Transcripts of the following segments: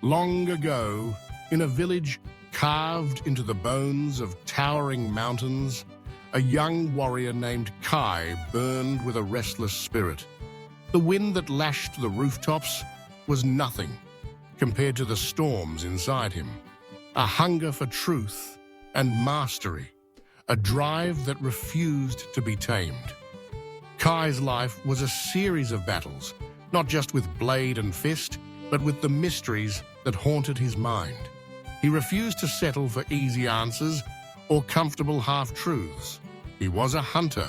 Long ago, in a village carved into the bones of towering mountains, a young warrior named Kai burned with a restless spirit. The wind that lashed the rooftops was nothing compared to the storms inside him. A hunger for truth and mastery, a drive that refused to be tamed. Kai's life was a series of battles, not just with blade and fist, but with the mysteries that haunted his mind. He refused to settle for easy answers or comfortable half-truths. He was a hunter,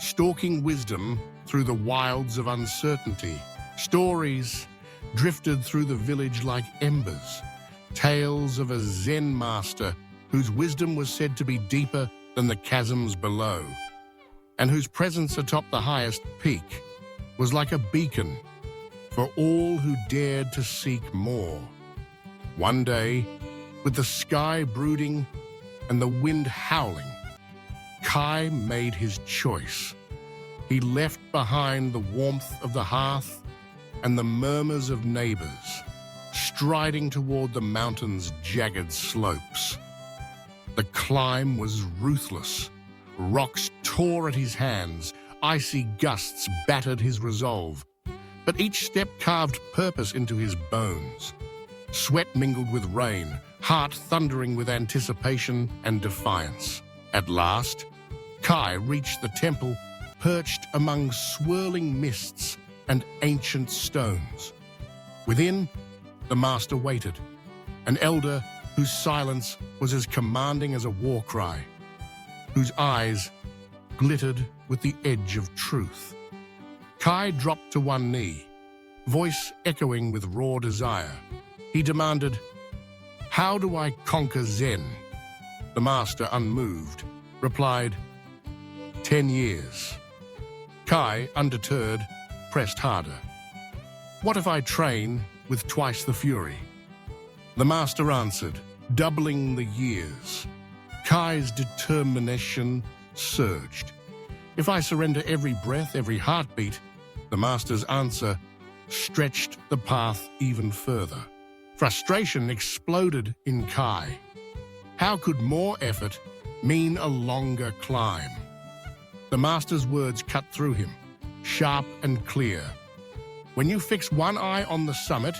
stalking wisdom through the wilds of uncertainty. Stories drifted through the village like embers, tales of a Zen master whose wisdom was said to be deeper than the chasms below, and whose presence atop the highest peak was like a beacon for all who dared to seek more. One day, with the sky brooding and the wind howling, Kai made his choice. He left behind the warmth of the hearth and the murmurs of neighbors, striding toward the mountain's jagged slopes. The climb was ruthless. Rocks tore at his hands, icy gusts battered his resolve. But each step carved purpose into his bones. Sweat mingled with rain, heart thundering with anticipation and defiance. At last, Kai reached the temple, perched among swirling mists and ancient stones. Within, the master waited, an elder whose silence was as commanding as a war cry, whose eyes glittered with the edge of truth. Kai dropped to one knee, voice echoing with raw desire. He demanded, "How do I conquer Zen?" The master, unmoved, replied, 10 years. Kai, undeterred, pressed harder. "What if I train with twice the fury?" The master answered, doubling the years. Kai's determination surged. "If I surrender every breath, every heartbeat," the master's answer stretched the path even further. Frustration exploded in Kai. How could more effort mean a longer climb? The master's words cut through him, sharp and clear. "When you fix one eye on the summit,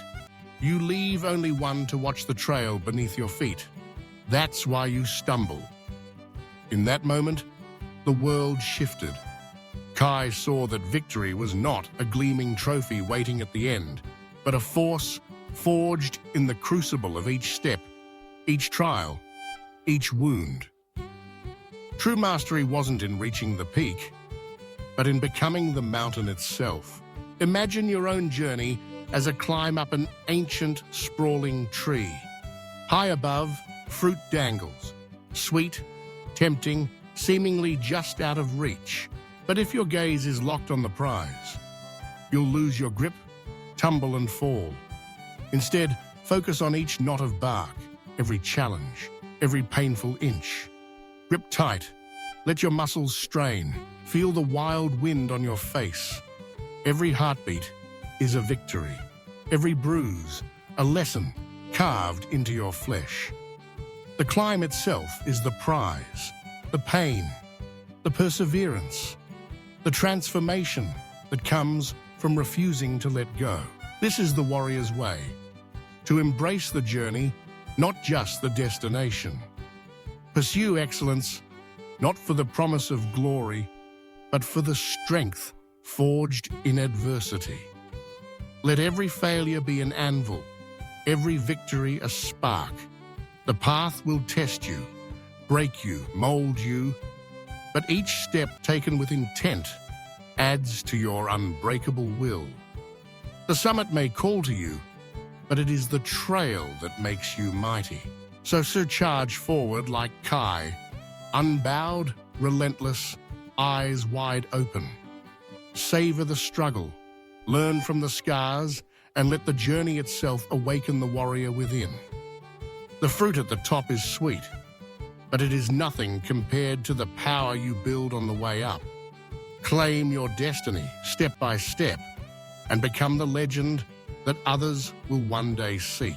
you leave only one to watch the trail beneath your feet. That's why you stumble." In that moment, the world shifted. Kai saw that victory was not a gleaming trophy waiting at the end, but a force forged in the crucible of each step, each trial, each wound. True mastery wasn't in reaching the peak, but in becoming the mountain itself. Imagine your own journey as a climb up an ancient, sprawling tree. High above, fruit dangles, sweet, tempting, seemingly just out of reach. But if your gaze is locked on the prize, you'll lose your grip, tumble and fall. Instead, focus on each knot of bark, every challenge, every painful inch. Grip tight, let your muscles strain, feel the wild wind on your face. Every heartbeat is a victory, every bruise a lesson carved into your flesh. The climb itself is the prize, the pain, the perseverance, the transformation that comes from refusing to let go. This is the warrior's way, to embrace the journey, not just the destination. Pursue excellence, not for the promise of glory, but for the strength forged in adversity. Let every failure be an anvil, every victory a spark. The path will test you, break you, mold you, but each step taken with intent adds to your unbreakable will. The summit may call to you, but it is the trail that makes you mighty. So charge forward like Kai, unbowed, relentless, eyes wide open. Savor the struggle, learn from the scars, and let the journey itself awaken the warrior within. The fruit at the top is sweet, but it is nothing compared to the power you build on the way up. Claim your destiny, step by step, and become the legend that others will one day seek.